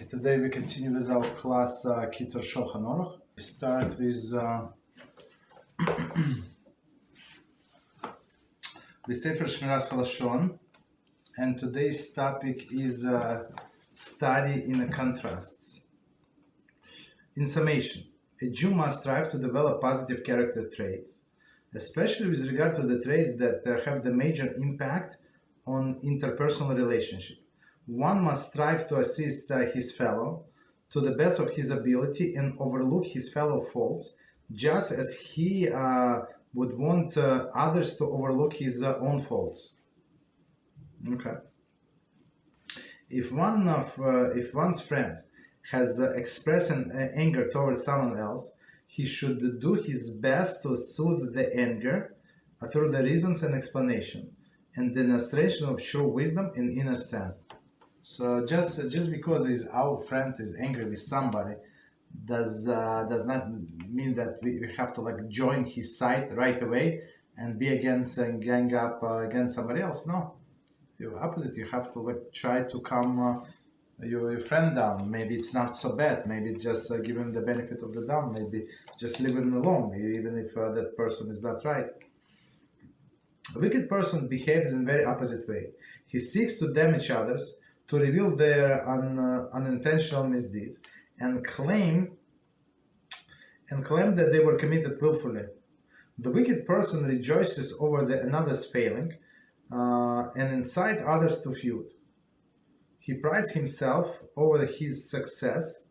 Okay, today we continue with our class Kitzur Shulchan Aruch. We start with Sefer Shmiras Haloshon, and today's topic is study in the contrasts. In summation, a Jew must strive to develop positive character traits, especially with regard to the traits that have the major impact on interpersonal relationship. One must strive to assist his fellow to the best of his ability and overlook his fellow faults, just as he would want others to overlook his own faults. Okay. If one's friend has expressed an anger towards someone else, he should do his best to soothe the anger through the reasons and explanation, and demonstration of true wisdom and inner strength. So just because our friend is angry with somebody does not mean that we have to join his side right away and be against and gang up against somebody else. No, the opposite. You have to try to calm your friend down. Maybe it's not so bad. Maybe just give him the benefit of the doubt. Maybe just leave him alone, even if that person is not right. A wicked person behaves in a very opposite way. He seeks to damage others, to reveal their unintentional misdeeds, and claim that they were committed willfully. The wicked person rejoices over another's failing and incite others to feud. He prides himself over his success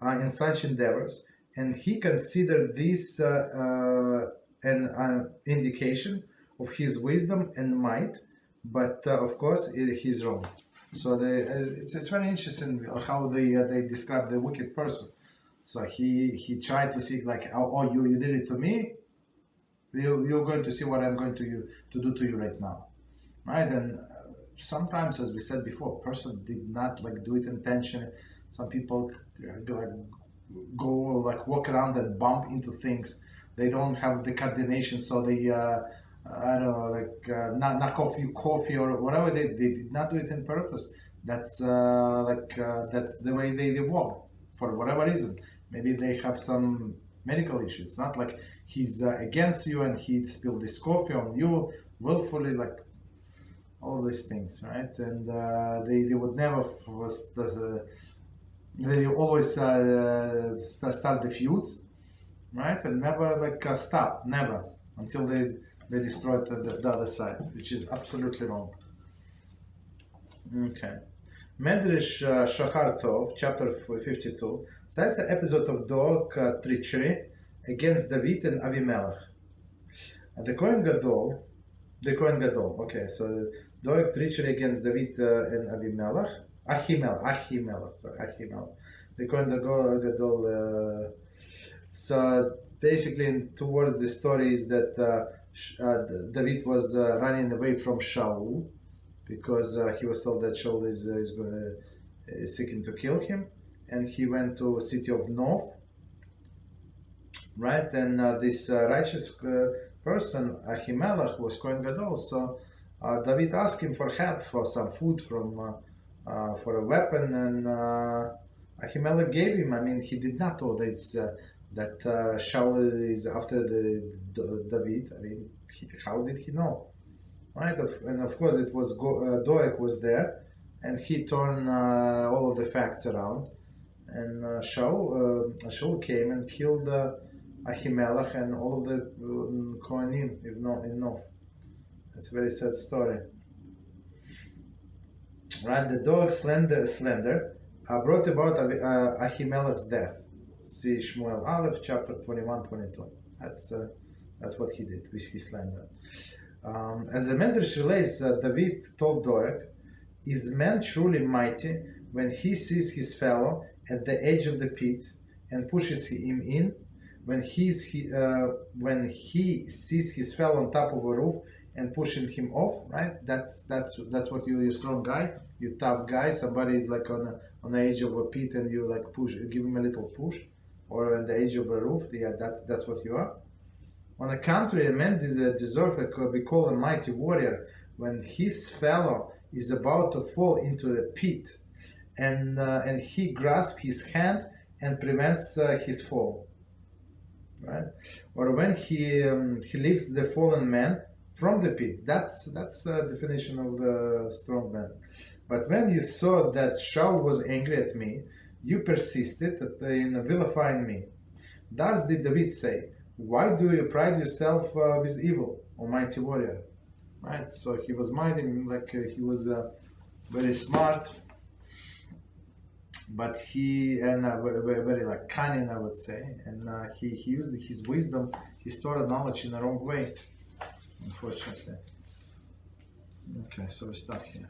in such endeavors, and he considers this an indication of his wisdom and might, but of course he's wrong. So it's very interesting how they describe the wicked person. So he tried to see oh you did it to me, you're going to see what I'm going to do to you right now, right? And sometimes, as we said before, a person did not do it intentionally. Some people go walk around and bump into things. They don't have the coordination, so they I don't know, knock off you coffee or whatever. They did not do it on purpose. That's that's the way they walk for whatever reason. Maybe they have some medical issue. It's not like he's against you and he spilled this coffee on you willfully, all these things, right? And they would never they always start the feuds, right? And never stop, never, until they destroyed the other side, which is absolutely wrong. Okay. Medrash Shachar Tov, chapter 52, cites the episode of Doeg treachery against David and Avimelech. The Kohen Gadol, okay, so Doeg treachery against David and Avimelech, Achimelech. The Kohen Gadol, so basically towards the story is that David was running away from Shaul because he was told that Shaul is seeking to kill him, and he went to city of Nov, right? And this righteous person, Ahimelech, was Kohen Gadol. So David asked him for help, for some food, for a weapon, and Ahimelech gave him. I mean, he did not know that Shaul is after David. I mean, how did he know, right? And of course, it was Doeg was there, and he turned all of the facts around. And Shaul came and killed Ahimelech and all of the Kohanim in Nov. It's a very sad story, right? The Doeg slander brought about Ahimelech's death. See Shmuel Aleph, chapter 21-22. That's what he did with his slander. And the Medrash relates that David told Doeg, "Is man truly mighty when he sees his fellow at the edge of the pit and pushes him in? When he sees his fellow on top of a roof and pushing him off?" Right? That's what you're strong guy, you tough guy. Somebody is on the edge of a pit and you push, give him a little push, or on the edge of a roof. Yeah, that's what you are. On the contrary, a man deserves to be called a mighty warrior when his fellow is about to fall into the pit and he grasps his hand and prevents his fall. Right? Or when he lifts the fallen man from the pit. That's a definition of the strong man. But when you saw that Shaul was angry at me, you persisted in vilifying me. Thus did David say, why do you pride yourself with evil, almighty warrior? Right? So he was minding like he was very smart, but very like cunning, I would say, and he used his wisdom, he stored knowledge in the wrong way, unfortunately. Okay, so we stop here.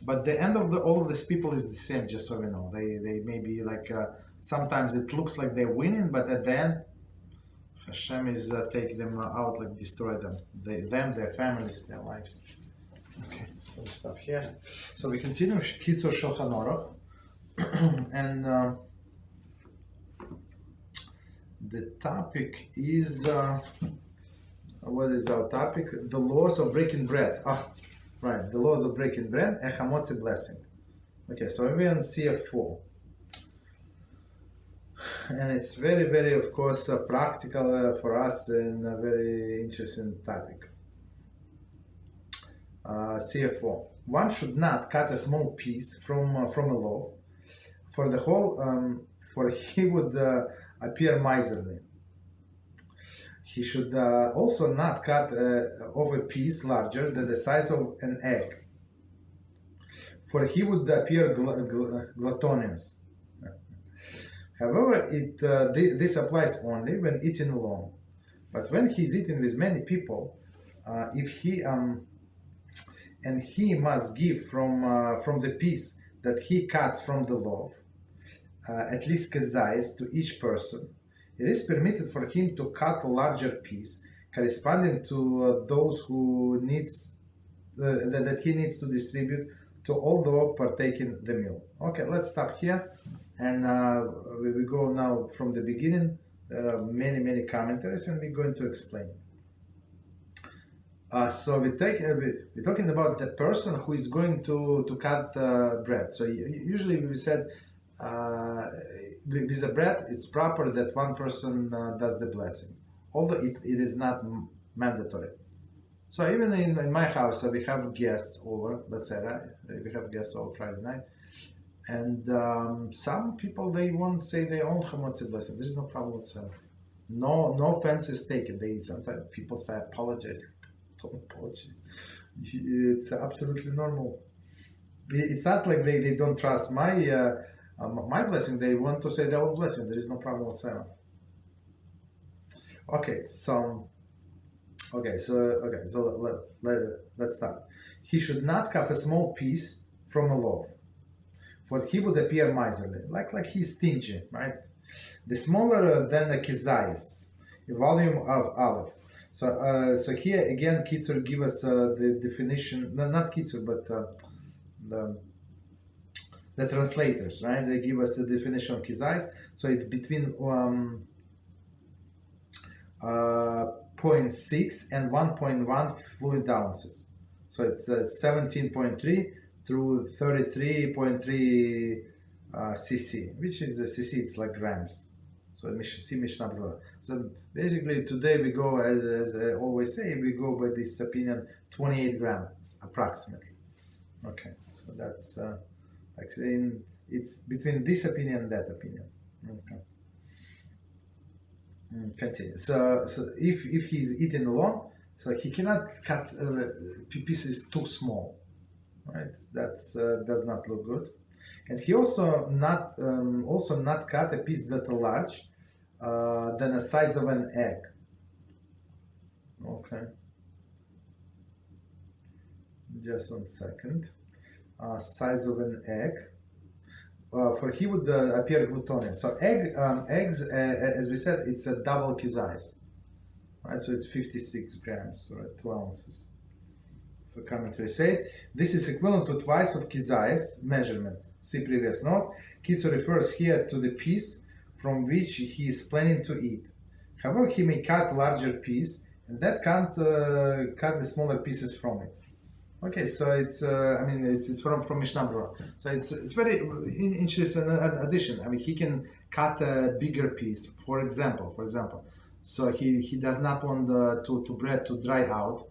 But the end of all of these people is the same, just so we know. They may be like sometimes it looks like they're winning, but at the end, HaShem is taking them out, like destroy them, their families, their lives. Okay, so we stop here. So we continue Kitzur Shulchan Aruch. And the topic is, what is our topic? The laws of breaking bread. Right, the laws of breaking bread and Hamotzi blessing. Okay, so we're on CF4. And it's very, very, of course, practical for us and a very interesting topic. CF4. One should not cut a small piece from a loaf, for the whole, for he would appear miserly. He should also not cut off a piece larger than the size of an egg, for he would appear gluttonous. However, this applies only when eating alone. But when he's eating with many people, if he and he must give from the piece that he cuts from the loaf, at least kazayas to each person, it is permitted for him to cut a larger piece corresponding to those who needs that he needs to distribute to all those partaking the meal. Okay, let's stop here, and we go now from the beginning. There are many commentaries, and we're going to explain. So we're talking about the person who is going to cut bread. So usually we said with the bread, it's proper that one person does the blessing, although it is not mandatory. So even in my house, we have guests over, let's say, right? We have guests over Friday night, and some people, they won't say their own Hamotzi blessing. There is no problem whatsoever. No offense is taken. Sometimes people say apologize. Don't apologize. It's absolutely normal. It's not like they don't trust my blessing. They want to say their own blessing. There is no problem whatsoever. Let's start. He should not cut a small piece from a loaf, for he would appear miserly, like he's stingy, right? The smaller than a kizayis, a volume of olive. So here again, Kitzur give us the definition. No, not Kitzur, but the translators, right? They give us the definition of kizayis. So it's between 0.6 and 1.1 fluid ounces. So it's 17.3 through 33.3 cc, which is cc, it's like grams. So Mishnah Berurah. So basically today we go, as I always say, we go by this opinion, 28 grams approximately. Okay, so that's like saying it's between this opinion and that opinion. Okay. Continue. So if he's eating alone, so he cannot cut pieces too small, right? That's does not look good. And he also not cut a piece that large than the size of an egg. Okay. Just 1 second. Size of an egg. For he would appear gluttonous. So eggs, as we said, it's a double kizayis, right? So it's 56 grams, or 2 ounces. So commentary say this is equivalent to twice of kizayis measurement. See previous note. Kitzur refers here to the piece from which he is planning to eat. However, he may cut larger piece, and that can't cut the smaller pieces from it. Okay, so it's from Mishnah Berurah. So it's very interesting addition. I mean, he can cut a bigger piece. For example, so he does not want to bread to dry out,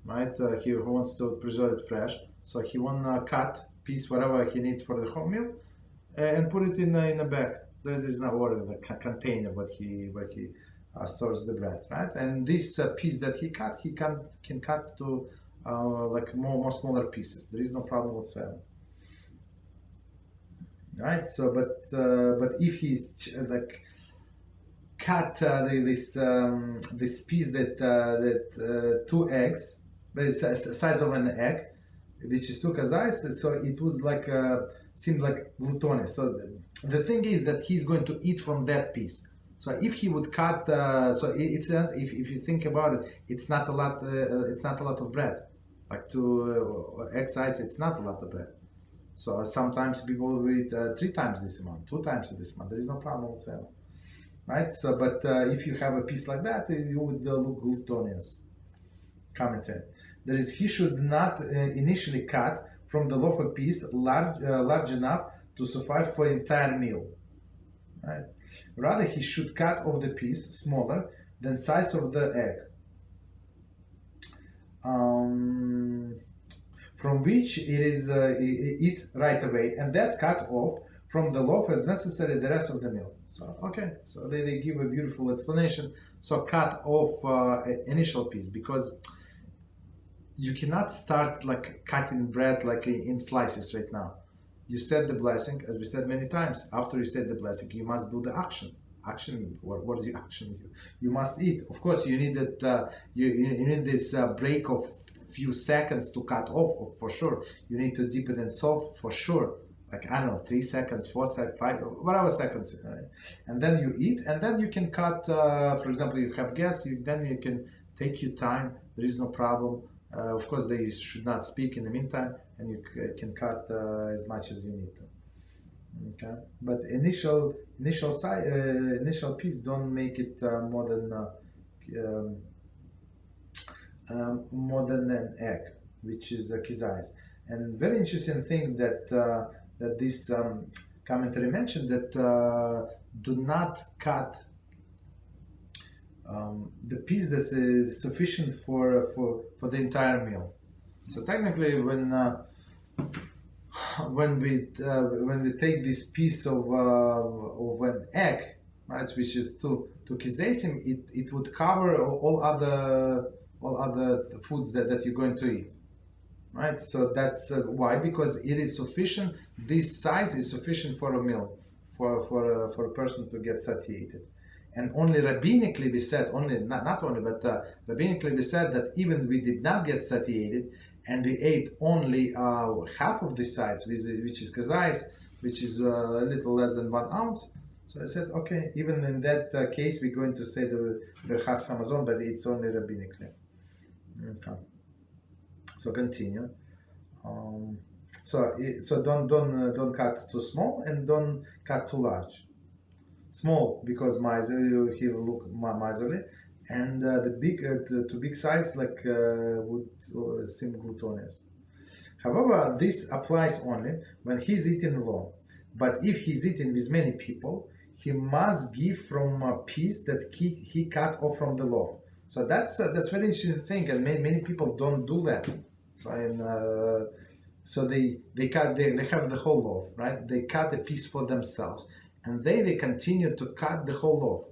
right? He wants to preserve it fresh. So he want to cut piece whatever he needs for the whole meal, and put it in a bag. There is no order, the container where he stores the bread, right? And this piece that he cut, he can cut to like more smaller pieces. There is no problem whatsoever, right? So, but if he's like cut this piece that 2 eggs, the size of an egg, which is 2 kazais, so it was like seemed like gluttonous. So the thing is that he's going to eat from that piece. So if he would cut, so it's if you think about it, it's not a lot. It's not a lot of bread. Like 2 egg size, it's not a lot of bread. So sometimes people will eat 3 times this amount, 2 times this amount. There is no problem whatsoever, right? So, but if you have a piece like that, you would look gluttonous. Commentary: there is he should not initially cut from the loaf a piece large enough to suffice for entire meal, right? Rather, he should cut off the piece smaller than size of the egg, from which it is eat right away, and that cut off from the loaf as necessary the rest of the meal. So okay, so they give a beautiful explanation. So cut off initial piece, because you cannot start like cutting bread like in slices right now. You said the blessing, as we said many times. After you said the blessing, you must do the action. Action. What is the action? You must eat. Of course, you need that. You need this break of few seconds to cut off. For sure, you need to dip it in salt. For sure, like I don't know, 3 seconds, 4 seconds, 5, whatever seconds, and then you eat, and then you can cut. For example, you have guests. Then you can take your time. There is no problem. Of course, they should not speak in the meantime, and you can cut as much as you need to. Okay, but initial piece, don't make it more than an egg, which is a kizais. And very interesting thing that this commentary mentioned, that do not cut the piece that is sufficient for the entire meal. So technically, when we take this piece of an egg, right, which is two kizesim, it would cover all other foods that you're going to eat, right? So that's why, because it is sufficient. This size is sufficient for a meal, for a person to get satiated. And only rabbinically we said, rabbinically we said that even we did not get satiated, and we ate only half of the size, which is kazais, which is a little less than 1 ounce. So I said, okay, even in that case, we're going to say the Berchas Hamazon, but it's only rabbinically. Okay. So continue. So don't cut too small, and don't cut too large. Small because miserly, he'll look miserly, and the big too big size would seem gluttonous. However, this applies only when he's eating alone. But if he's eating with many people, he must give from a piece that he cut off from the loaf. So that's very interesting thing, and many people don't do that. So they have the whole loaf, right? They cut a piece for themselves, and they continue to cut the whole loaf,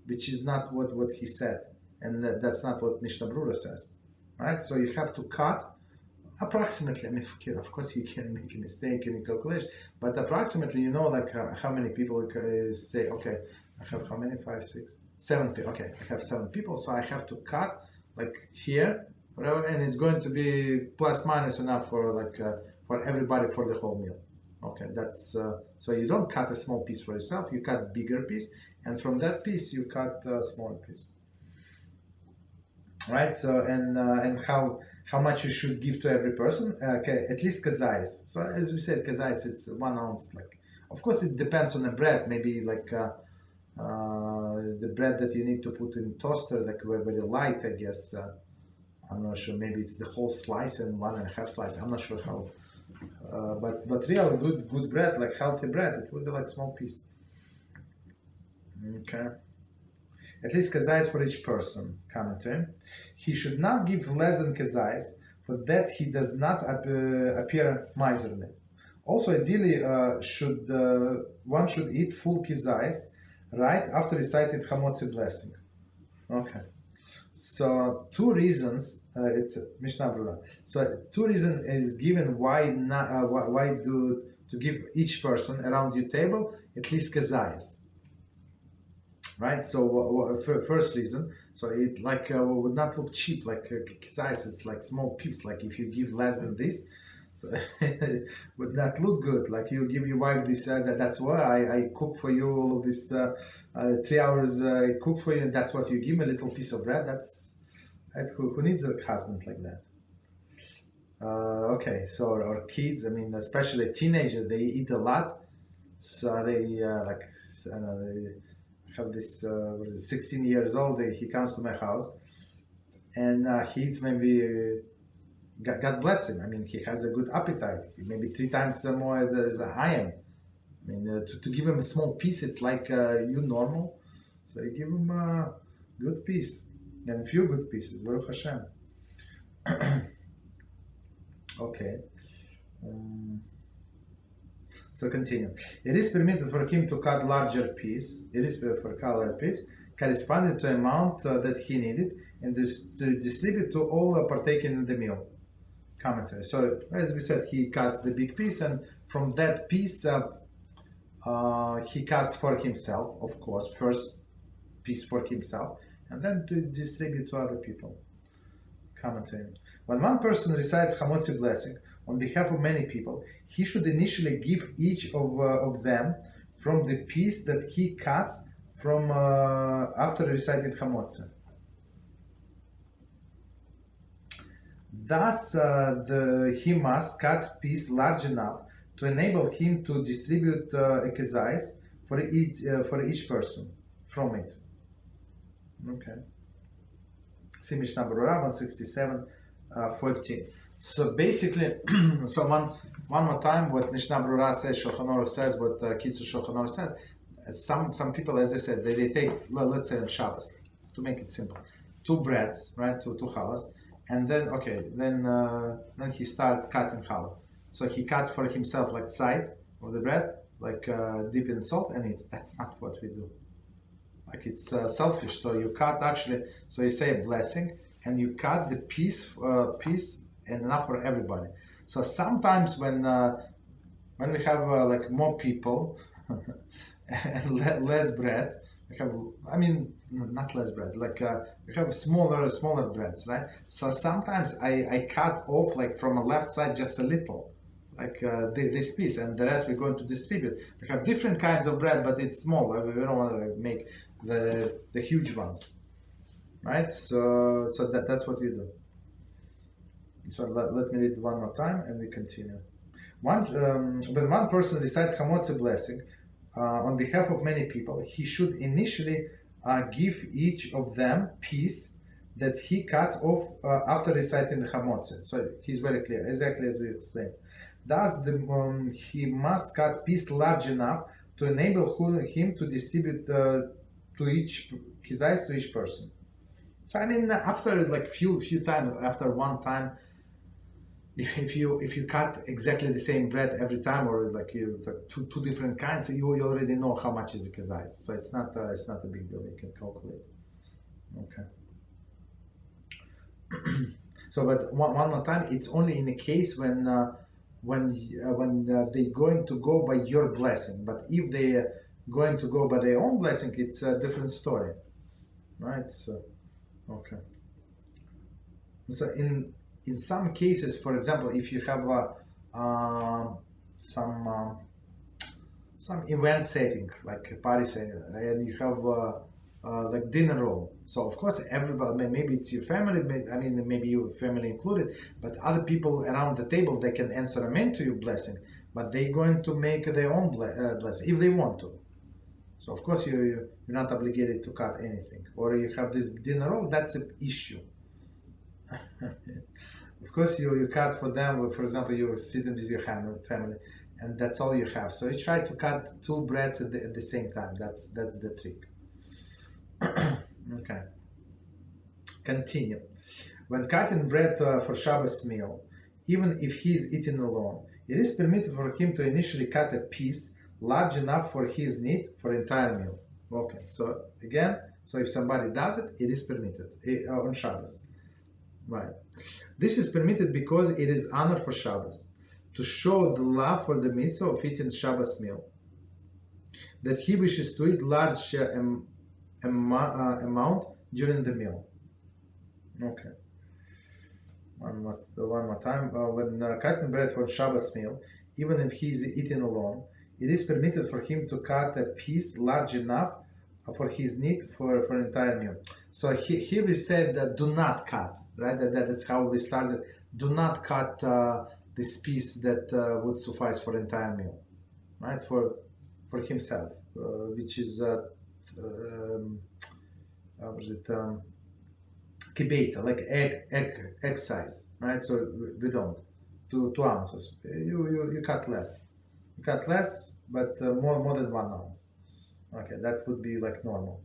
which is not what he said, and that's not what Mishnah Berurah says, right? So you have to cut approximately. I mean, of course, you can make a mistake in your calculation, but approximately, how many people say, okay, I have how many? 5, 6, 7 people. Okay, I have 7 people, so I have to cut like here, whatever, and it's going to be plus minus enough for for everybody for the whole meal. Okay, that's so you don't cut a small piece for yourself. You cut bigger piece, and from that piece you cut a smaller piece. Right. So and how much you should give to every person? Okay, at least kazais. So as we said, kazais, it's 1 ounce. Of course, it depends on the bread. Maybe the bread that you need to put in toaster, very light, I guess. I'm not sure. Maybe it's the whole slice and 1.5 slice. I'm not sure how. But real good bread, like healthy bread, it would be like small piece. Okay. At least kazayis for each person. Commentary. He should not give less than kazayis, for that he does not appear miserly. Also, ideally, one should eat full kazayis right after reciting Hamotzi blessing. Okay. So 2 reasons. It's Mishnah Brura. So 2 reasons is given why to give each person around your table at least kazayis. Right. So first reason. So it like would not look cheap like kazayis. It's like small piece. Like if you give less than this, so it would not look good. Like you give your wife this. That's why I cook for you all of this. 3 hours I cook for you, and that's what you give me, a little piece of bread. That's who needs a husband like that? Okay, so or kids. I mean, especially teenagers, they eat a lot, so they like I don't know, they have this 16 years old. He comes to my house, and he eats maybe. God bless him. I mean, he has a good appetite. Maybe 3 times more as I am. I mean, to give him a small piece, it's like you normal. So you give him a good piece and a few good pieces. Baruch HaShem. Okay. So continue. It is permitted for him to cut larger piece. It is for larger piece corresponding to amount that he needed, and to distribute to all partaking in the meal. Commentary. So as we said, he cuts the big piece, and from that piece. He cuts for himself, of course, first piece for himself, and then to distribute to other people. Commentary. When one person recites Hamotzi blessing on behalf of many people, he should initially give each of them from the piece that he cuts from after reciting Hamotzi. Thus, he must cut piece large enough to enable him to distribute a kazayis for each person from it. Okay. See Mishnah Brura 167:14. So basically, so one more time, what Mishnah Brura says, Shulchan Aruch says, what Kitzur Shulchan Aruch said. Some people, as I said, they take, let's say on Shabbos, to make it simple, 2 breads, right, two challahs, and then then he starts cutting challah. So he cuts for himself like side of the bread, like dip in salt, and eats. That's not what we do. Like it's selfish. So you cut actually. So you say a blessing, and you cut the piece and enough for everybody. So sometimes when we have like more people and less bread, we have. I mean, not less bread. Like we have smaller breads, right? So sometimes I cut off like from the left side just a little. Like this piece, and the rest we're going to distribute. We have different kinds of bread, but it's small. We don't want to make the huge ones, right? So that's what we do. So let me read one more time, and we continue. When one person recites Hamotzi blessing on behalf of many people, he should initially give each of them piece that he cuts off after reciting the Hamotzi. So he's very clear, exactly as we explained. Thus, he must cut piece large enough to enable him to distribute to each kazayis to each person. So I mean, after like few times, after one time, if you cut exactly the same bread every time, or like two different kinds, you already know how much is a kazayis. So it's not a big deal. You can calculate. Okay. So, but one more time, it's only in a case when they're going to go by your blessing. But if they're going to go by their own blessing, it's a different story, right? So, okay. So in some cases, for example, if you have some event setting, like a party setting, right? And you have like dinner roll. So of course, everybody, maybe it's your family, maybe your family included, but other people around the table, they can answer amen to your blessing, but they're going to make their own blessing if they want to. So of course, you're not obligated to cut anything. Or you have this dinner roll, that's an issue. Of course, you cut for them. For example, you're sitting with your family, and that's all you have. So you try to cut two breads at the same time. That's the trick. Okay. Continue. When cutting bread for Shabbos meal, even if he is eating alone, it is permitted for him to initially cut a piece large enough for his need for entire meal. Okay. So again, so if somebody does it, it is permitted on Shabbos. Right. This is permitted because it is honor for Shabbos, to show the love for the mitzvah of eating Shabbos meal, that he wishes to eat large amount during the meal. Okay. One more time. When cutting bread for Shabbos meal, even if he is eating alone, it is permitted for him to cut a piece large enough for his need for an entire meal. So here we said that do not cut, right? That's how we started. Do not cut this piece that would suffice for entire meal, right? For himself, which is kibetza, like egg size, right? So we don't 2 ounces. You cut less. You cut less, but more than 1 ounce. Okay, that would be like normal.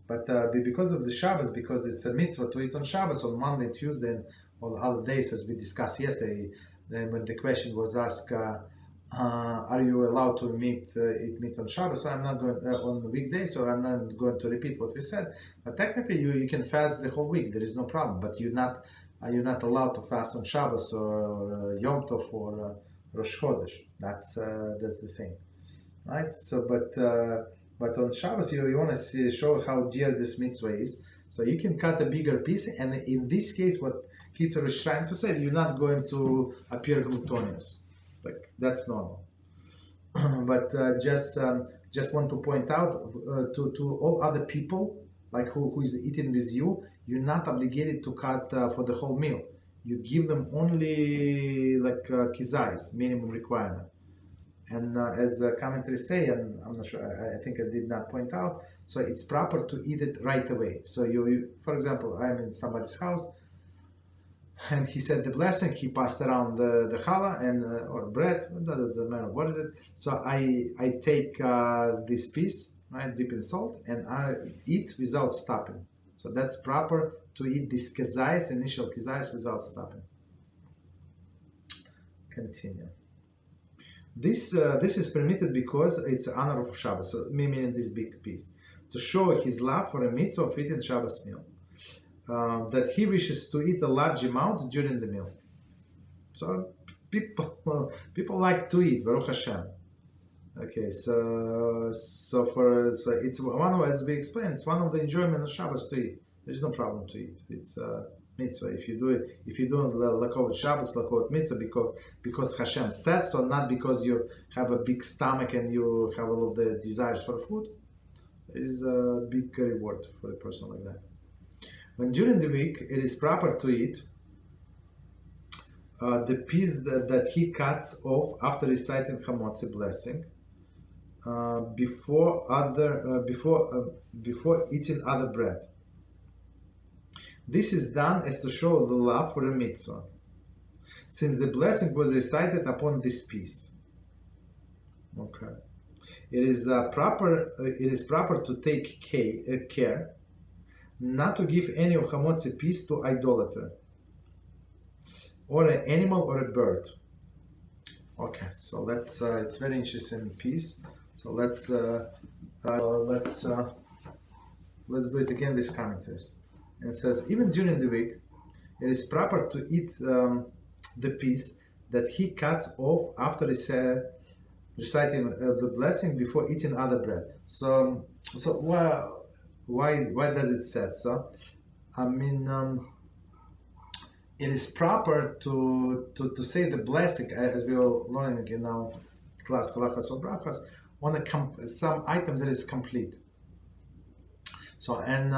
But because of the Shabbos, because it's a mitzvah to eat on Shabbos, on Monday, Tuesday, and all other days, as we discussed yesterday, when the question was asked, are you allowed to eat meat on Shabbos? So I'm not going on the weekday, so I'm not going to repeat what we said. But technically, you can fast the whole week. There is no problem. But you're not allowed to fast on Shabbos or Yom Tov or Rosh Chodesh. That's the thing, right? So, but on Shabbos, you want to show how dear this mitzvah is. So you can cut a bigger piece, and in this case, what Kitzur is trying to say, you're not going to appear gluttonous. Like, that's normal. But just want to point out to all other people, like who is eating with you, you're not obligated to cut for the whole meal. You give them only like kizais, minimum requirement. And as commentaries say, and I'm not sure, I think I did not point out, so it's proper to eat it right away. So you for example, I'm in somebody's house, and he said the blessing, he passed around the challah and or bread, that doesn't matter what is it. So I take this piece, right, dip in salt, and I eat without stopping. So that's proper to eat this kizais, initial kizais, without stopping. Continue. This is permitted because it's honor of Shabbos, so meaning this big piece, to show his love for a mitzvah of eating Shabbos meal, that he wishes to eat a large amount during the meal. So people like to eat, Baruch HaShem. Okay, so it's one of, as we explained, it's one of the enjoyment of Shabbos to eat. There's no problem to eat. It's mitzvah. If you do lakot Shabbos, lakot mitzvah, because Hashem said so, not because you have a big stomach and you have all of the desires for food. There is a big reward for a person like that. When during the week it is proper to eat the piece that he cuts off after reciting Hamotzi blessing, before eating other bread. This is done as to show the love for a mitzvah, since the blessing was recited upon this piece. Okay, it is proper to take care not to give any of Hamotzi piece to idolater, or an animal or a bird. Okay, so let's it's very interesting piece. So let's do it again with commentaries. And it says, even during the week, it is proper to eat the piece that he cuts off after reciting the blessing before eating other bread. So why does it say so? I mean, it is proper to say the blessing, as we were learning in our class, Halachas or Brachas, on some item that is complete. So, and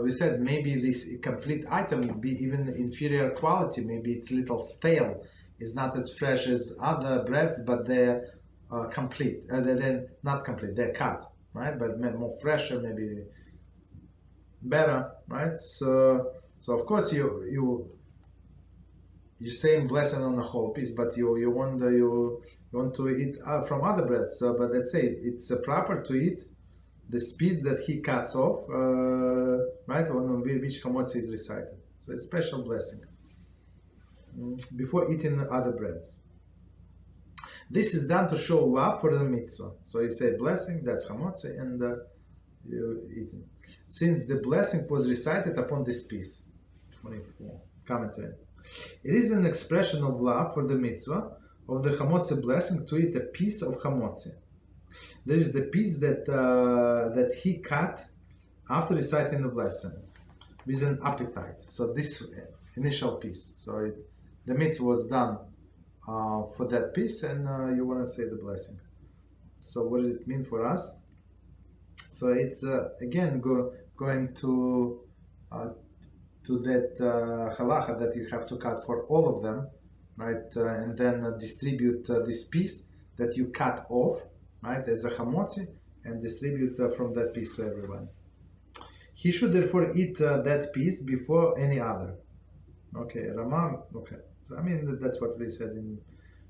we said maybe this complete item would be even inferior quality, maybe it's a little stale, it's not as fresh as other breads, but they're complete, they're not complete, they're cut, right? But more fresher, maybe better, right? So of course you you saying blessing on the whole piece, but you want to eat from other breads. So, but let's say it's proper to eat the piece that he cuts off, right, on which Hamotzi is recited. So it's special blessing before eating other breads. This is done to show love for the mitzvah. So you say blessing, that's Hamotzi, and you eat it. Since the blessing was recited upon this piece. 24. Commentary. It is an expression of love for the mitzvah of the Hamotzi blessing to eat a piece of Hamotzi. There is the piece that he cut after reciting the blessing with an appetite. So this initial piece. So the mitzvah was done for that piece, and you want to say the blessing. So what does it mean for us? So it's again going to that halacha that you have to cut for all of them, right? And then distribute this piece that you cut off, right, as a hamotzi, and distribute from that piece to everyone. He should therefore eat that piece before any other. Okay, Rama. Okay, so I mean that's what we said in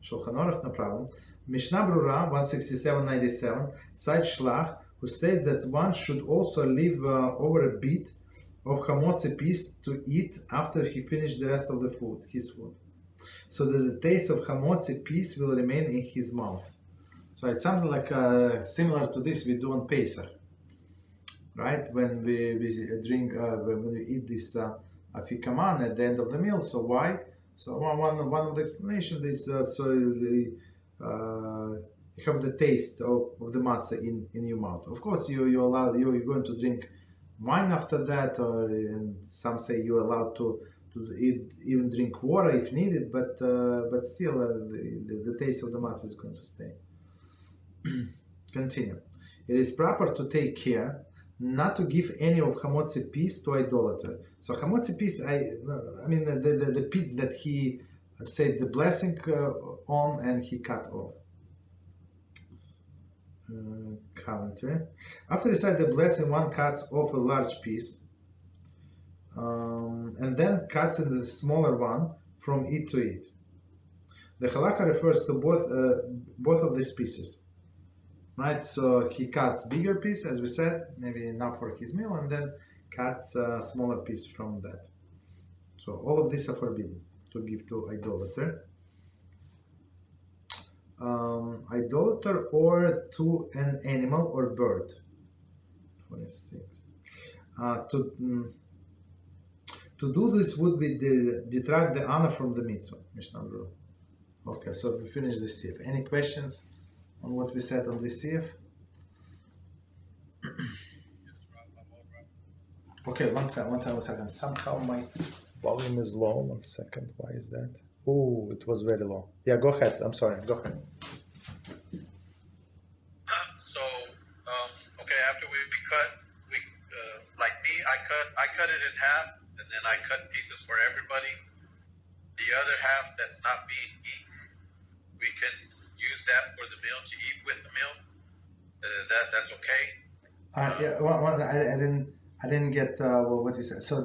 Shulchan Aruch, no problem. Mishnah Brura 167-97 cites Shlach, who states that one should also leave over a bit of hamotzi piece to eat after he finished the rest of the food, his food, so that the taste of hamotzi piece will remain in his mouth. So it's something like similar to this we do on Pesach, right? When we drink, when we eat this afikaman at the end of the meal. So why? So one of the explanations is you have the taste of the matzah in your mouth. Of course, you're going to drink wine after that, or and some say you're allowed to even drink water if needed, but still the taste of the matzah is going to stay. Continue. It is proper to take care not to give any of hamotzi piece to idolater. So hamotzi piece, I mean the piece that he said the blessing on and he cut off. Commentary. After reciting the blessing, one cuts off a large piece and then cuts in the smaller one from it to it. The halakha refers to both of these pieces, right? So he cuts bigger piece, as we said, maybe enough for his meal, and then cuts a smaller piece from that. So all of these are forbidden to give to idolater. Idolater or to an animal or bird. 26. To do this would be detract the honor from the mitzvah. Mishnah Brura. Okay, so we finished the sif. Any questions on what we said on this sif? Okay, one second. Somehow my volume is low. 1 second. Why is that? Oh, it was very low. Yeah, go ahead. I'm sorry. Go ahead. So, okay, after we cut, like me, I cut it in half, and then I cut pieces for everybody. The other half that's not being eaten, we can use that for the meal to eat with the meal. That's okay. Yeah, I didn't get what you said. So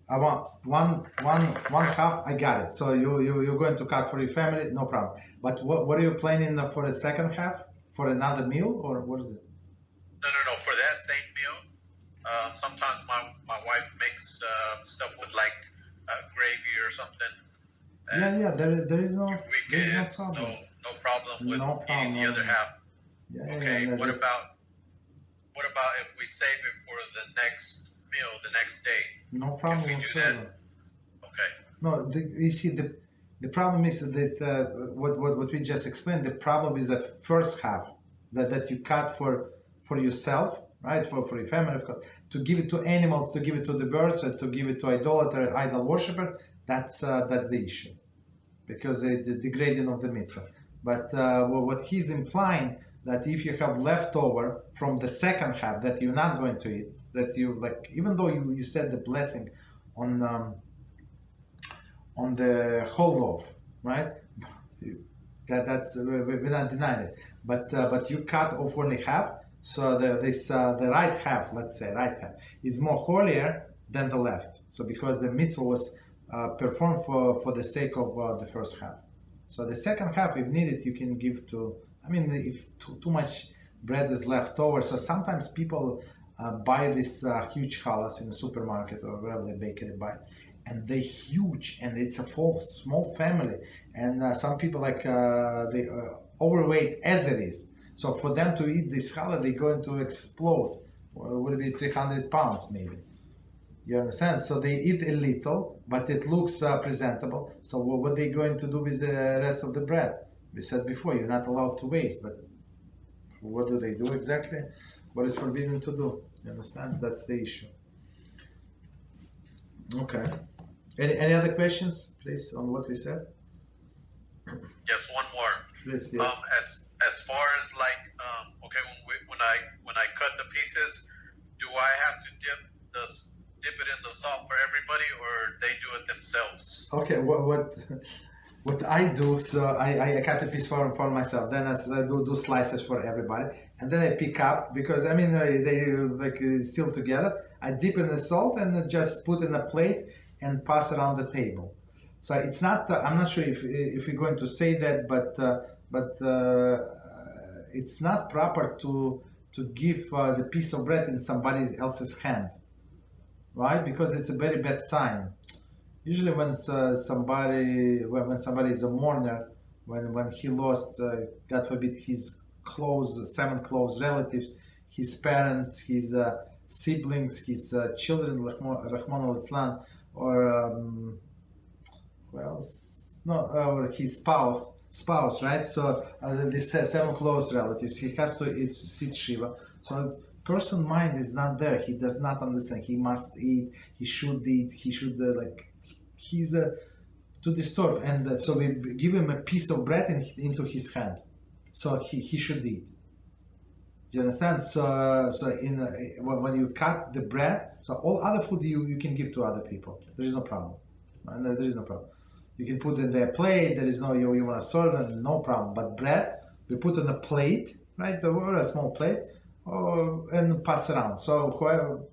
I want one half. I got it. So you're going to cut for your family, no problem. But what are you planning for the second half? For another meal, or what is it? No. For that same meal, sometimes my wife makes stuff with like gravy or something. Yeah. There is no problem. No problem with eating the other half. Okay. What about if we save it for the next meal, the next day? No problem whatsoever. Okay. No, you see the problem is that what we just explained. The problem is that first half that you cut for yourself, right? For your family, of course. To give it to animals, to give it to the birds, or to give it to idolater, idol worshiper. That's the issue, because it's the degrading of the mitzvah. But what he's implying, that if you have leftover from the second half that you're not going to eat, that you like, even though you said the blessing on the whole loaf, right? That's we're not denying it, but you cut off only half, so the right half, let's say right half, is more holier than the left. So because the mitzvah was perform for the sake of the first half. So the second half, if needed, you can give to, I mean, if too much bread is left over. So sometimes people buy this huge challahs in the supermarket or wherever the bakery buy, and they're huge, and it's a full small family, and some people they overweight as it is. So for them to eat this challah, they're going to explode. Would it be 300 pounds maybe? You understand? So they eat a little, but it looks presentable. So what are they going to do with the rest of the bread? We said before, you're not allowed to waste, but what do they do exactly? What is forbidden to do? You understand? That's the issue. Okay. Any other questions, please, on what we said? Yes, one more. Please, yes. As far as okay, when I cut the pieces, do I have to dip it in the salt for everybody, or they do it themselves? Okay, what I do, so I cut a piece for myself, then I do slices for everybody, and then I pick up, because I mean they still together. I dip in the salt and just put in a plate and pass around the table. So it's not. I'm not sure if we're going to say that, but it's not proper to give the piece of bread in somebody else's hand, right? Because it's a very bad sign. Usually when somebody is a mourner, when he lost, God forbid, his seven close relatives, his parents, his siblings, his children, Rahman al-Islam, or or his spouse, right? So this seven close relatives, he has to sit Shiva. So person mind is not there. He does not understand. He must eat. He should eat. He should he's to disturb, and so we give him a piece of bread into his hand, so he should eat. Do you understand? So when you cut the bread, so all other food you can give to other people. There is no problem. There is no problem. You can put in their plate. There is no you want to serve them, no problem. But bread, we put on a plate, right, or a small plate, and pass around. So whoever.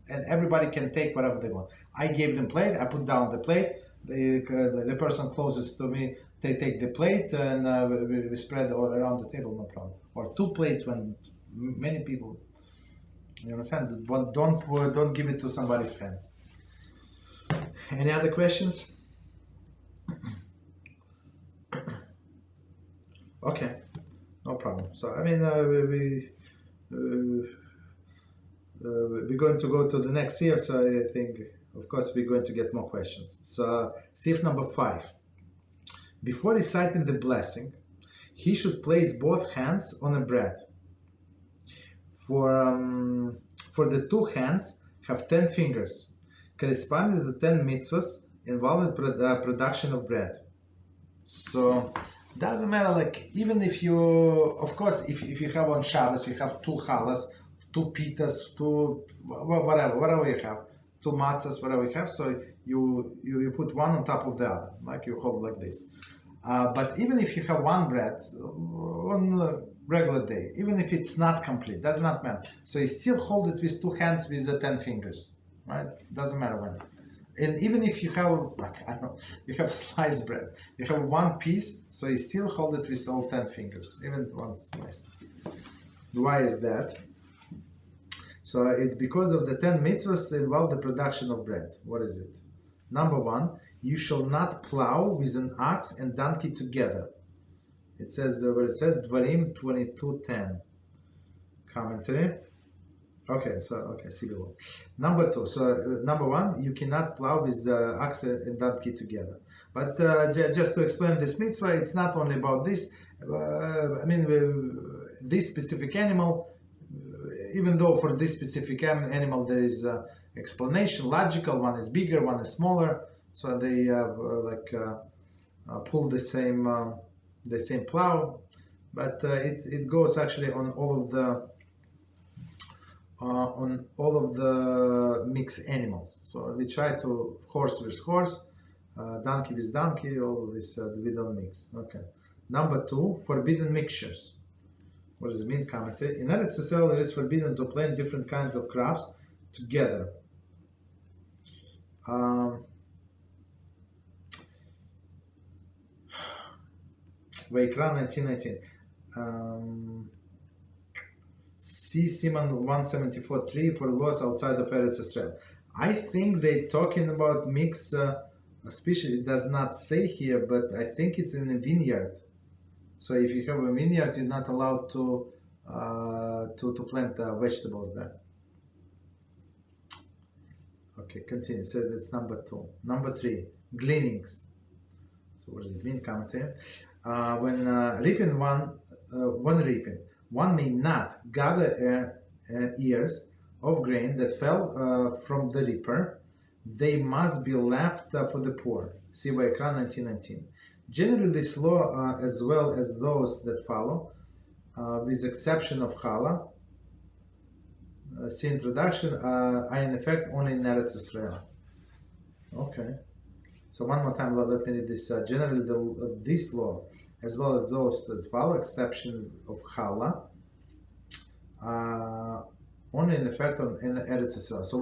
And everybody can take whatever they want. I gave them plate. I put down the plate. The person closest to me, they take the plate, and we spread all around the table, no problem. Or two plates when many people. You understand? But don't give it to somebody's hands. Any other questions? Okay, no problem. So I mean, we're going to go to the next Sefer, so I think, of course, we're going to get more questions. So, Sefer number 5. Before reciting the blessing, he should place both hands on the bread. For the two hands have 10 fingers, corresponding to 10 mitzvahs involved in production of bread. So, doesn't matter, even if you, of course, if you have on Shabbos, you have two challahs, two pitas, two whatever you have, two matzahs, whatever you have. So you put one on top of the other, like you hold like this. But even if you have one bread on a regular day, even if it's not complete, does not matter. So you still hold it with two hands with the 10 fingers, right? Doesn't matter when. And even if you have, you have sliced bread, you have one piece, so you still hold it with all 10 fingers, even one slice. Why is that? So it's because of the 10 mitzvahs involve the production of bread. What is it? Number 1, you shall not plow with an ox and donkey together. It says where it says Dvarim 22:10. Commentary. Okay, see below. Number 2. So number 1, you cannot plow with ox and donkey together. But just to explain this mitzvah, it's not only about this. This specific animal. Even though for this specific animal there is explanation, logical, one is bigger, one is smaller, so they pull the same plow, but it goes actually on all of the mixed animals. So we try to horse with horse, donkey with donkey, all of this we don't mix. Okay. Number 2, forbidden mixtures. What does it mean? Commentary. In Eretz Yisrael, it is forbidden to plant different kinds of crops together. Vayikra 19:19. See Siman 174:3 for laws outside of Eretz Israel. I think they're talking about mix species. It does not say here, but I think it's in a vineyard. So if you have a vineyard, you're not allowed to plant vegetables there. Okay, continue. So that's number 2. Number 3, gleanings. So what does it mean? Commentary. When reaping, one may not gather ears of grain that fell from the reaper. They must be left for the poor. See Vayikra 19:19. Generally, this law, as well as those that follow, with exception of challah, see introduction, are in effect only in Eretz Israel. Okay. So one more time, let me read this. Generally, this law, as well as those that follow, exception of challah, only in effect in Eretz Israel. So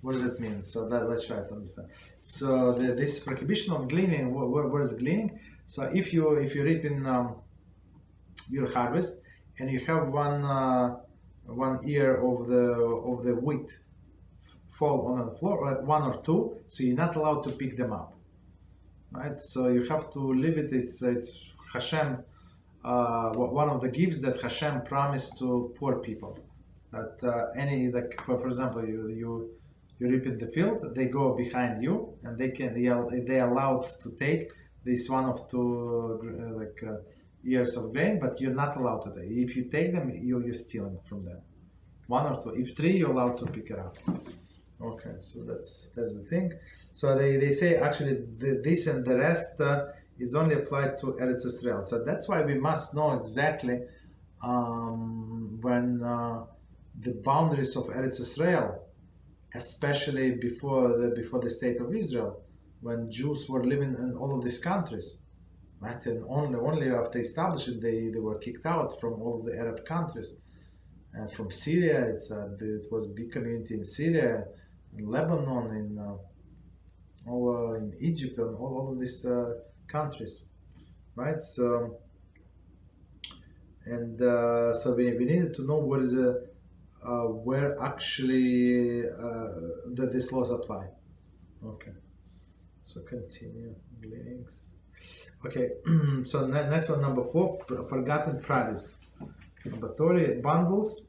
what does it mean? So let's try to understand. So this prohibition of gleaning, what is gleaning? So if you reap in your harvest and you have one ear of the wheat fall on the floor, one or two, so you're not allowed to pick them up, right? So you have to leave it. It's HaShem, one of the gifts that HaShem promised to poor people. That for example, you reap in the field, they go behind you, and they're allowed to take this one of two ears of grain, but you're not allowed to take. If you take them, you're stealing from them. One or two. If three, you're allowed to pick it up. Okay, so that's the thing. So they say actually this and the rest is only applied to Eretz Israel. So that's why we must know exactly when the boundaries of Eretz Israel, especially before the state of Israel, when Jews were living in all of these countries, right? And only after establishing they were kicked out from all of the Arab countries. From Syria, it was a big community in Syria, in Lebanon, in Egypt, and all of these countries, right? So we needed to know what is where actually these laws apply. Okay, so continue gleanings. Okay, so next one, number 4, forgotten produce. Number 3, bundles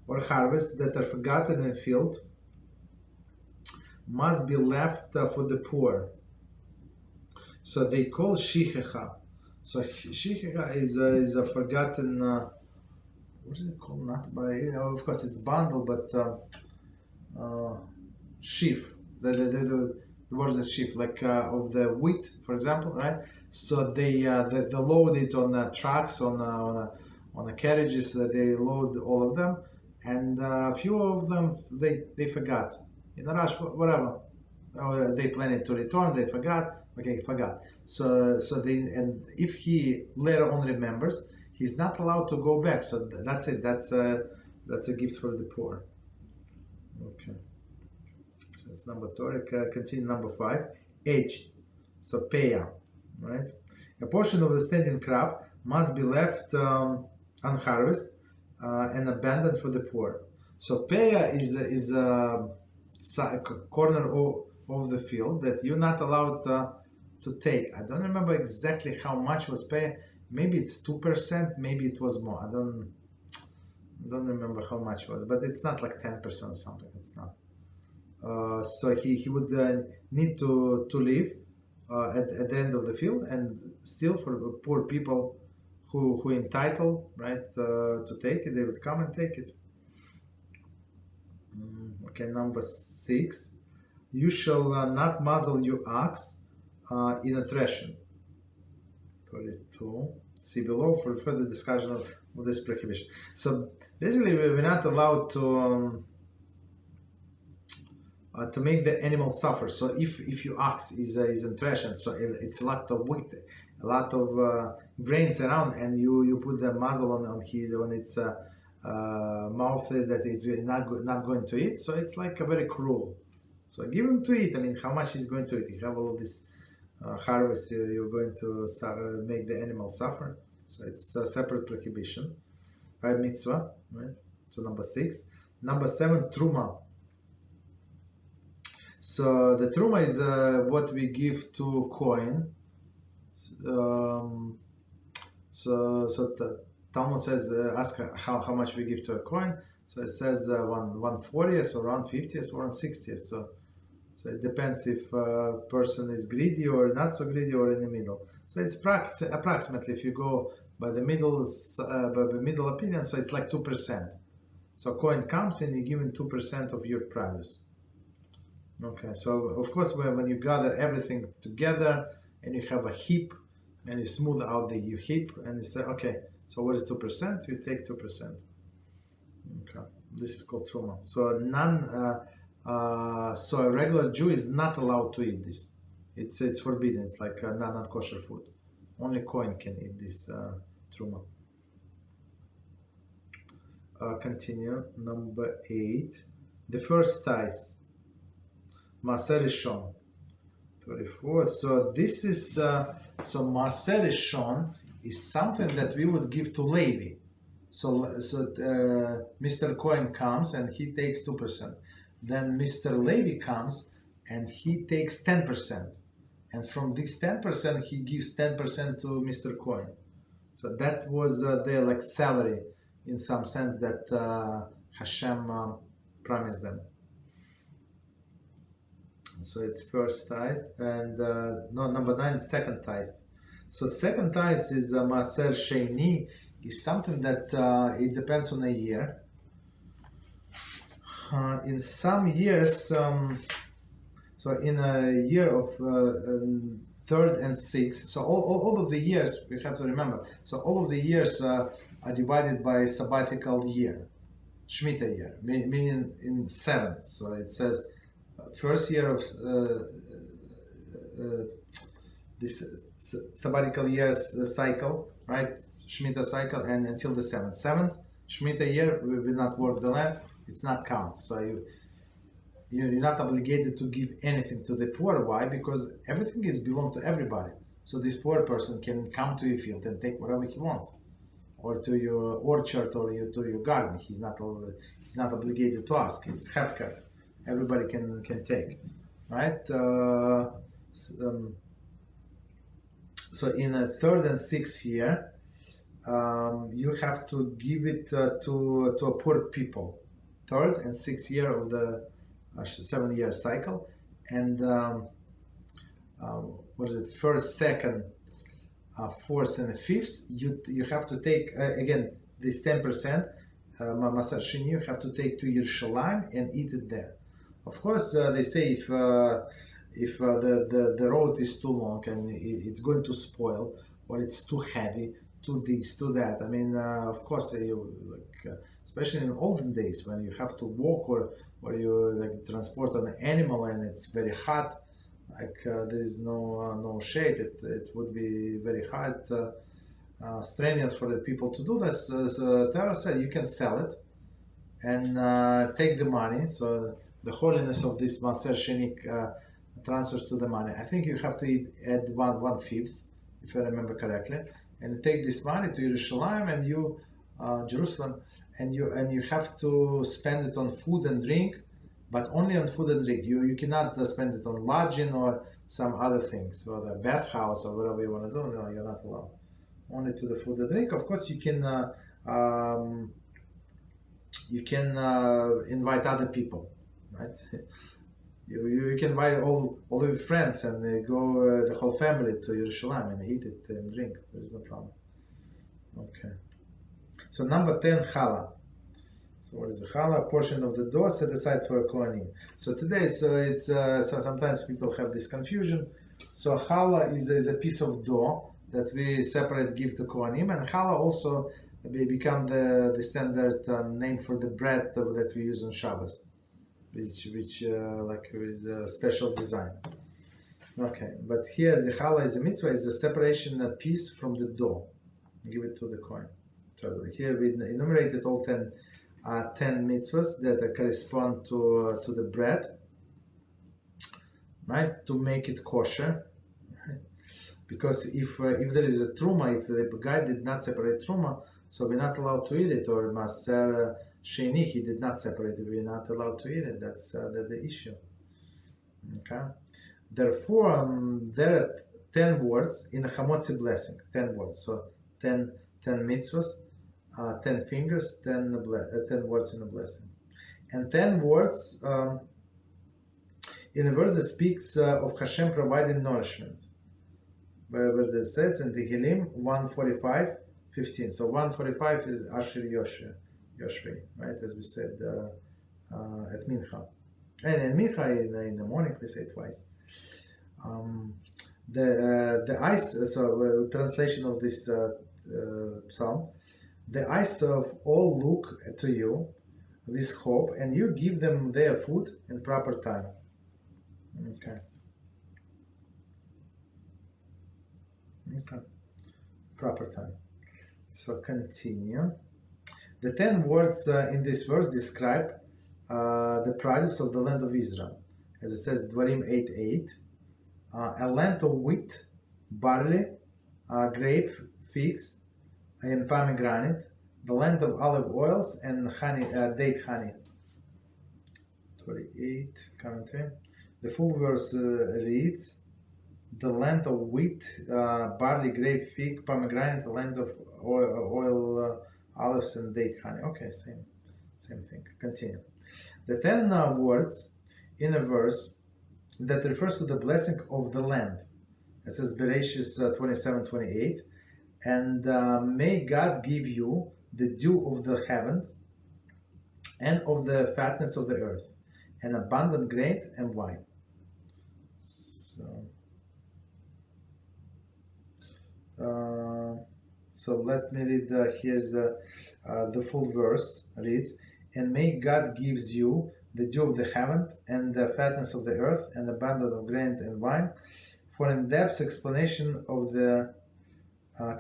or harvests that are forgotten in the field must be left for the poor. So they call shichecha. So shichecha is a forgotten. What is it called? Not by. Of course, it's bundle, but sheaf. The word is sheaf, like of the wheat, for example, right? So they load it on trucks, on the carriages. They load all of them, and a few of them they forgot in a rush, whatever. They planned to return, they forgot. Okay, forgot. So if he later on remembers, he's not allowed to go back. So that's it. That's a gift for the poor. Okay. So that's number 3. Continue number 5. Aged. So peya, right? A portion of the standing crop must be left unharvested and abandoned for the poor. So peya is a corner of the field that you're not allowed to take. I don't remember exactly how much was peya. Maybe it's 2%, maybe it was more. I don't remember how much it was, but it's not like 10% or something. It's not. So he would need to leave at the end of the field and steal for poor people who entitled, right, to take it. They would come and take it. Okay, number 6. You shall not muzzle your ox in a threshing. 32. See below for further discussion of this prohibition. So basically, we're not allowed to make the animal suffer. So if your ox is in threshing, so it's a lot of wheat, a lot of grains around, and you put the muzzle on its mouth that it's not going to eat. So it's like a very cruel. So give him to eat. I mean, how much he's going to eat? You have all of this harvest, you're going to make the animal suffer. So it's a separate prohibition. Mitzvah, right? So number 6. Number 7, truma. So the truma is what we give to Kohen. Talmud says, ask how much we give to a Kohen. So it says 1/40th, or 1/50th, or 1/60th. So it depends if a person is greedy or not so greedy, or in the middle. So it's approximately, if you go by the middle opinion, so it's like 2%. So Kohen comes and you give him 2% of your produce. Okay, so of course when you gather everything together and you have a heap and you smooth out the heap and you say, okay, so what is 2%? You take 2%. Okay, this is called truma. So so a regular Jew is not allowed to eat this. It's forbidden. It's like not kosher food. Only Kohen can eat this truma. Continue. Number 8. The first tithe. Mussar 24. So this is so mussar is something that we would give to Leib. So Mr. Cohen comes and he takes 2%. Then Mr. Leib comes and he takes 10%. And from this 10%, he gives 10% to Mr. Cohen. So that was their like salary, in some sense, that HaShem promised them. So it's first tithe, and number 9, second tithe. So second tithe is Maser Sheini, is something that it depends on a year. In some years, so in a year of 3rd and 6th, so all of the years, we have to remember, so all of the years are divided by sabbatical year, Shemitah year, meaning in 7th. So it says, first year of this sabbatical year's cycle, right? Shemitah cycle, and until the 7th. 7th Shemitah year, we will not work the land. It's not count. So you're not obligated to give anything to the poor. Why? Because everything is belong to everybody. So this poor person can come to your field and take whatever he wants, or to your orchard, or to your garden. He's not obligated to ask. It's hefker. Everybody can take, right? So in a 3rd and 6th year, you have to give it to a poor people. 3rd and 6th year of the 7-year cycle, and what is it? 1st, 2nd, 4th, and 5th. You have to take again this 10%. Maser Sheni, you have to take to Yerushalayim and eat it there. Of course, they say if the road is too long and it's going to spoil, or it's too heavy, to this, to that. I mean, of course, especially in olden days when you have to walk or you transport an animal and it's very hot, there is no shade. It would be very hard, strenuous for the people to do this. So Torah said you can sell it and take the money. So the holiness of this Maser Sheni transfers to the money. I think you have to add 1/5, if I remember correctly, and take this money to Jerusalem and Jerusalem, and you have to spend it on food and drink, but only on food and drink. You cannot spend it on lodging or some other things, or the bathhouse or whatever you want to do. No, you're not allowed. Only to the food and drink. Of course, you can invite other people, right? You can invite all your friends and go the whole family to Yerushalayim and eat it and drink. There is no problem. Okay. So number 10, challah. So what is the challah? Portion of the dough set aside for a kohanim. So today, so sometimes people have this confusion. So challah is a piece of dough that we separate give to kohanim, and challah also become the standard name for the bread that we use on Shabbos, which like with a special design. Okay, but here the challah is a mitzvah, is the separation piece from the dough. Give it to the kohen. So here we enumerated all 10 mitzvahs that correspond to the bread, right? To make it kosher, right? because if there is a truma, if the guy did not separate truma, so we're not allowed to eat it, or mussar sheni, he did not separate it, we're not allowed to eat it. That's the issue. Okay. Therefore, there are 10 words in a Hamotzi blessing. 10 words. So 10 mitzvahs, 10 fingers, 10 words in a blessing, and 10 words in a verse that speaks of HaShem providing nourishment, where it says in the Tehillim 145:15. So 145 is Asher Yoshvei, right? As we said at Mincha. And in Mincha, in the morning, we say twice. The eyes, so translation of this psalm, the eyes of all look to you with hope, and you give them their food in proper time. Okay. Proper time. So continue. The 10 words in this verse describe the produce of the land of Israel, as it says Dvarim 8:8. A land of wheat, barley, grape, figs, and pomegranate, the land of olive oils and honey, date honey. 28 commentary. The full verse reads, the land of wheat, barley, grape, fig, pomegranate, the land of oil, olives and date honey. Okay, same thing. Continue. The 10 words in a verse that refers to the blessing of the land. It says Bereshis 27:28, and may God give you the dew of the heavens and of the fatness of the earth, and abundant grain and wine. So let me read. Here's the full verse. Reads, and may God gives you the dew of the heavens and the fatness of the earth and abundance of grain and wine. For in-depth explanation of the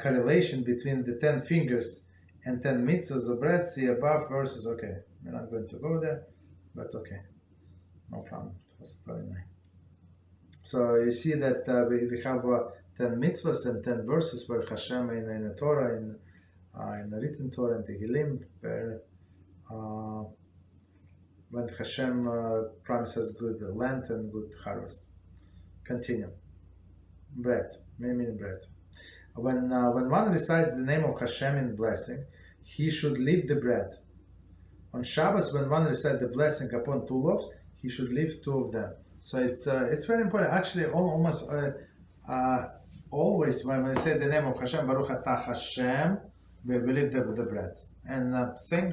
correlation between the 10 fingers and 10 mitzvahs of bread, see above verses. Okay, we're not going to go there, but okay, no problem. It was 39. So you see that we have 10 mitzvahs and 10 verses where HaShem in the Torah, in the written Torah, in Tehillim, where when HaShem promises good land and good harvest. Continue. Bread, meaning bread. When one recites the name of HaShem in blessing, he should leave the bread. On Shabbos, when one recites the blessing upon 2 loaves, he should leave 2 of them. So it's very important. Actually, almost always when we say the name of HaShem, Baruch Atah HaShem, we leave the bread. And same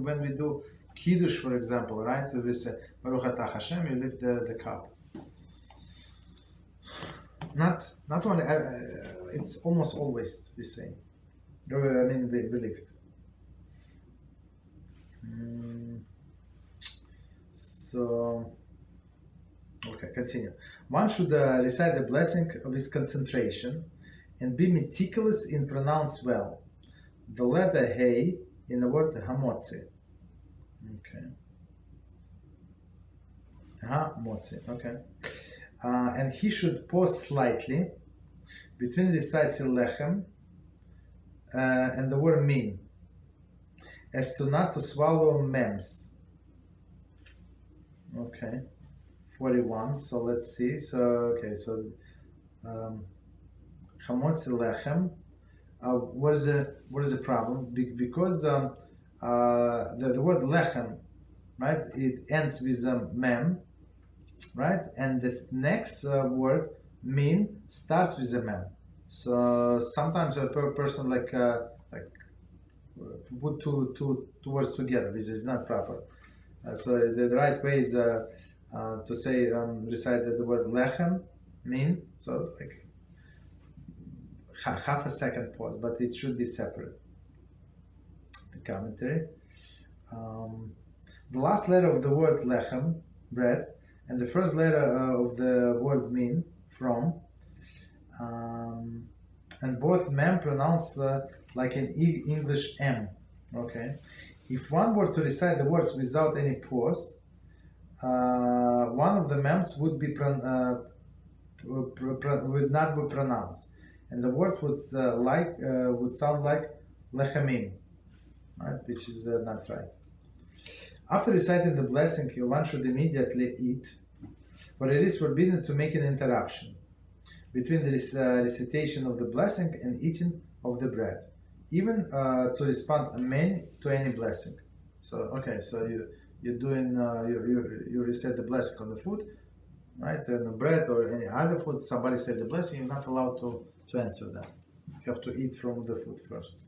when we do Kiddush, for example, right? We say Baruch Atah HaShem, you leave the cup. Not only, it's almost always we say. I mean, we lift. So, okay, continue. One should recite the blessing with concentration and be meticulous in pronounce well. The letter Hey in the word Hamotzi. Okay. Hamotzi. Okay. And he should pause slightly between reciting lechem and the word min, as to not to swallow mems. Okay, 41. So let's see. So hamotzi lechem. What is the problem? Because the word lechem, right? It ends with a mem. Right, and the next word min starts with a mem. So sometimes a person put two words together, which is not proper. So the right way is to say recite the word lechem, min. So like half a second pause, but it should be separate. The commentary. The last letter of the word lechem, bread, and the first letter of the word min, from, and both mem pronounced like an English M. Okay, if one were to recite the words without any pause, one of the mems would not be pronounced. and the word would sound like lechamim, right? Which is not right. After reciting the blessing, one should immediately eat, but it is forbidden to make an interruption between the recitation of the blessing and eating of the bread, even to respond amen to any blessing. So okay, so you're doing you recite the blessing on the food, right? And the bread or any other food, somebody said the blessing, you're not allowed to answer that. You have to eat from the food first.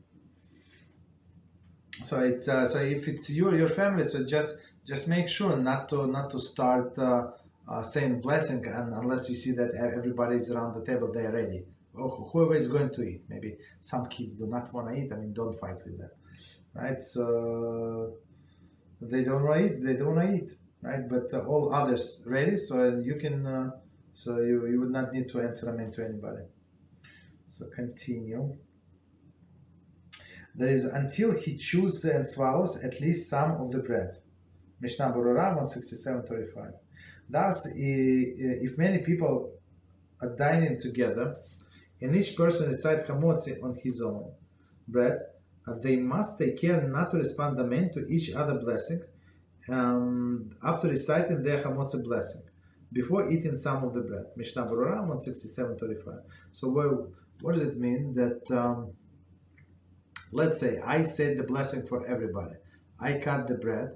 So it's so if it's your family, so just make sure not to start saying blessing, and unless you see that everybody is around the table, they are ready. Or whoever is going to eat. Maybe some kids do not want to eat. I mean, don't fight with them, right? So they don't want to eat. They don't want to eat, right? But all others ready, so you can. So you would not need to answer amen to anybody. So continue. There is until he chews and swallows at least some of the bread. Mishnah Berurah 167:35. Thus, if many people are dining together, and each person recites Hamotzi on his own bread, they must take care not to respond amen to each other blessing after reciting their Hamotzi blessing, before eating some of the bread. Mishnah Berurah 167:35. So what does it mean that, let's say I said the blessing for everybody. I cut the bread.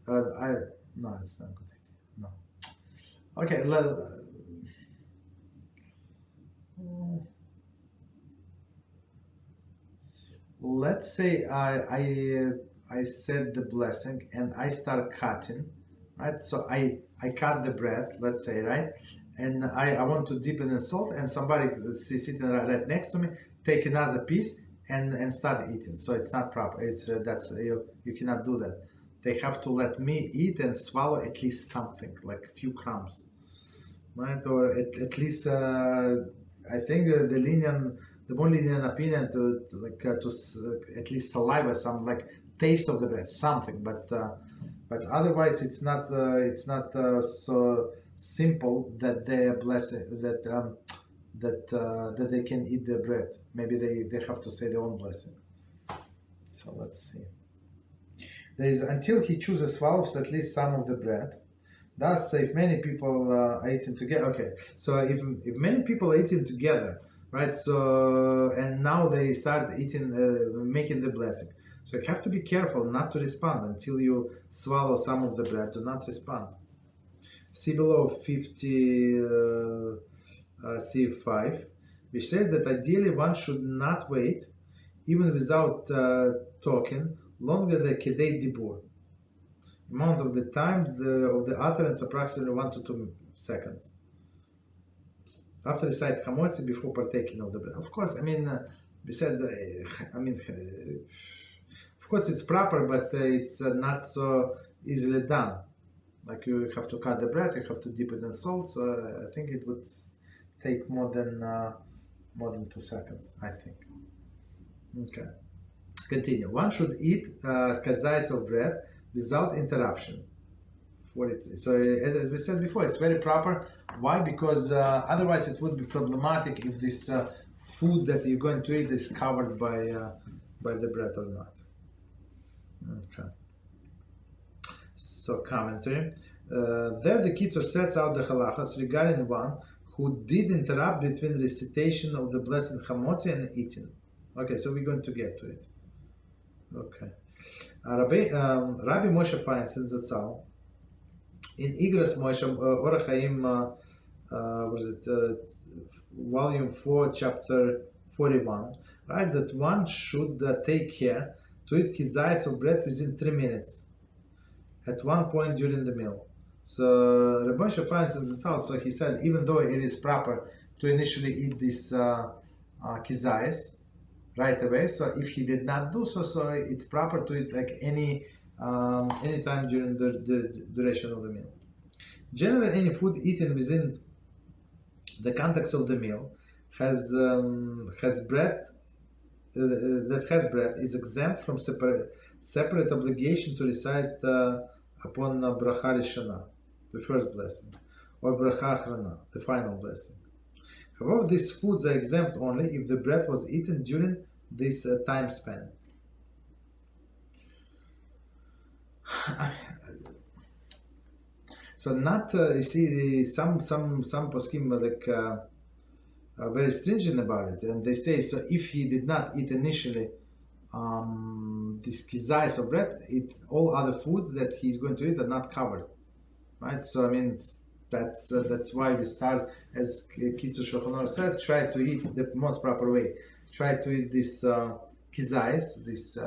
No, it's not good. No. Okay, let's say I said the blessing and I start cutting, right? So I cut the bread, let's say, right? And I want to dip it in salt, and somebody sitting right next to me take another piece and start eating. So it's not proper. It's you cannot do that. They have to let me eat and swallow at least something, like a few crumbs, right? Or at least I think the more lenient opinion to at least saliva, some like taste of the bread, something. But otherwise, it's not so simple that they are blessed that they can eat the bread. Maybe they have to say their own blessing. So let's see. There is until he chooses swallows at least some of the bread. Thus, if many people are eating together, okay. So if many people are eating together, right? So and now they start eating, making the blessing. So you have to be careful not to respond until you swallow some of the bread. Do not respond. See below 50 C5, which said that ideally one should not wait, even without talking, longer than kedei dibur. Amount of the time of the utterance approximately 1 to 2 seconds. After recite Hamotzi, before partaking of the bread. Of course, I mean, we said, of course it's proper, but it's not so easily done. Like you have to cut the bread, you have to dip it in salt. So I think it would take more than 2 seconds. I think. Okay. Continue. One should eat kazais of bread without interruption. 43. So as we said before, it's very proper. Why? Because otherwise it would be problematic if this food that you're going to eat is covered by the bread or not. Okay. So commentary. There the Kitzur sets out the halachas regarding one who did interrupt between recitation of the blessed Hamotzi and eating. Okay, so we're going to get to it. Okay. Rabbi Moshe finds in Zatzal, in Igras Moshe Orach Chaim, volume 4, chapter 41, writes that one should take care to eat kizayis of bread within 3 minutes, at one point during the meal. So Rabbi Moshe finds in Zatzal, so he said, even though it is proper to initially eat this kizayis right away, so if he did not do so, so it's proper to eat like any time during the duration of the meal. Generally, any food eaten within the context of the meal has bread is exempt from separate obligation to recite upon bracha rishona, the first blessing, or bracha achrona, the final blessing. However, these foods are exempt only if the bread was eaten during this time span. So not you see some poskim are very stringent about it, and they say so if he did not eat initially this kizais of bread, all other foods that he's going to eat are not covered, right? So I mean that's why we start, as Kitzur Shulchan Aruch said, try to eat the most proper way. Try to eat this kizais, this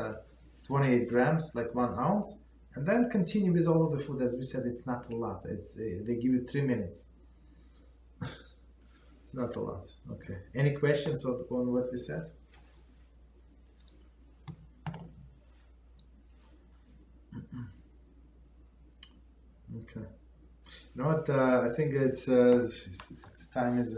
28 grams, like 1 ounce. And then continue with all of the food. As we said, it's not a lot. They give you 3 minutes. It's not a lot. Okay. Any questions on what we said? Okay. You know what? I think it's time is.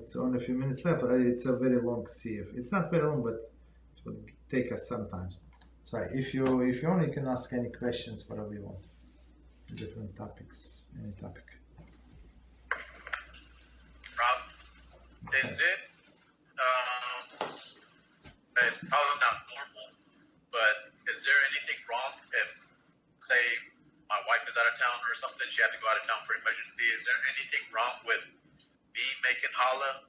It's only a few minutes left. It's a very long CF. It's not very long, but it will take us sometimes. So if you want, you can ask any questions, whatever you want. Different topics, any topic. Rob, is it, it's probably not normal, but is there anything wrong if, say, my wife is out of town or something, she had to go out of town for emergency, is there anything wrong with me making challah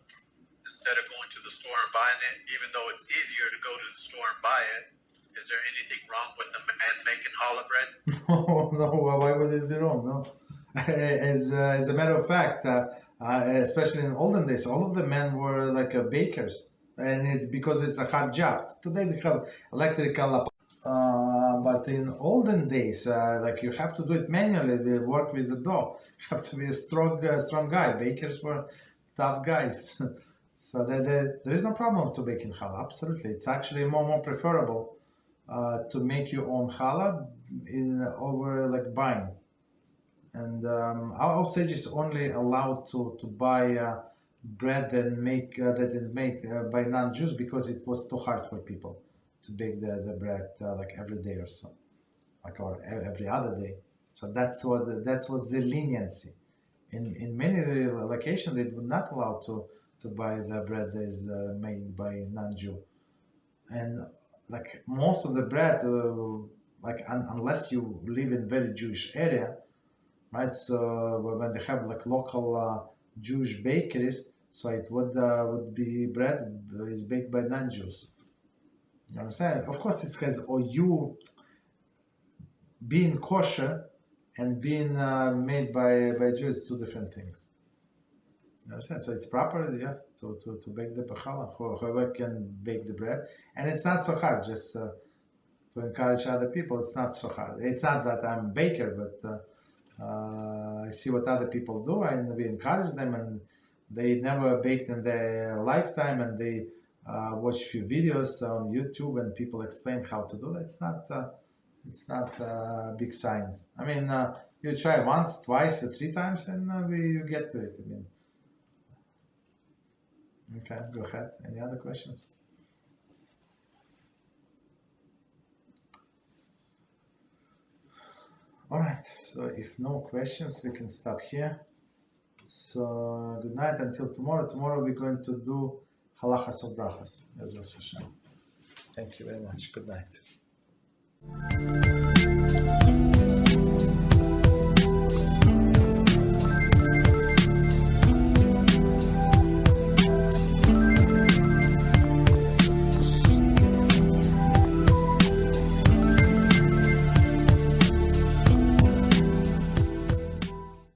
instead of going to the store and buying it, even though it's easier to go to the store and buy it? Is there anything wrong with a man making challah bread? No, why would it be wrong? No. As a matter of fact, especially in olden days, all of the men were like bakers, and it's because it's a hard job. Today we have electrical, but in olden days, like you have to do it manually. We work with the dough. You have to be a strong guy. Bakers were tough guys, so there is no problem to baking challah. Absolutely, it's actually more preferable to make your own challah over like buying. And our sage is only allowed to buy bread and make by non-Jews because it was too hard for people to bake the bread like every day or so, like or every other day. So that was the leniency. In many locations, they would not allow to buy the bread that is made by non-Jew, and like most of the bread, unless you live in very Jewish area, right? So when they have like local Jewish bakeries, so it would be bread is baked by non-Jews. You understand? Of course, it's because you being kosher and being made by Jews, two different things. You understand? So it's proper, yeah, to bake the challah. Whoever can bake the bread, and it's not so hard. Just to encourage other people, it's not so hard. It's not that I'm a baker, but I see what other people do, and we encourage them, and they never baked in their lifetime, and they watch a few videos on YouTube, and people explain how to do it. It's not big science. I mean, you try once, twice, 3 times, and you get to it. I mean. Okay, go ahead. Any other questions? All right, so if no questions, we can stop here. So good night until tomorrow. Tomorrow we're going to do halachas of brachas. HaShem. Thank you very much. Good night.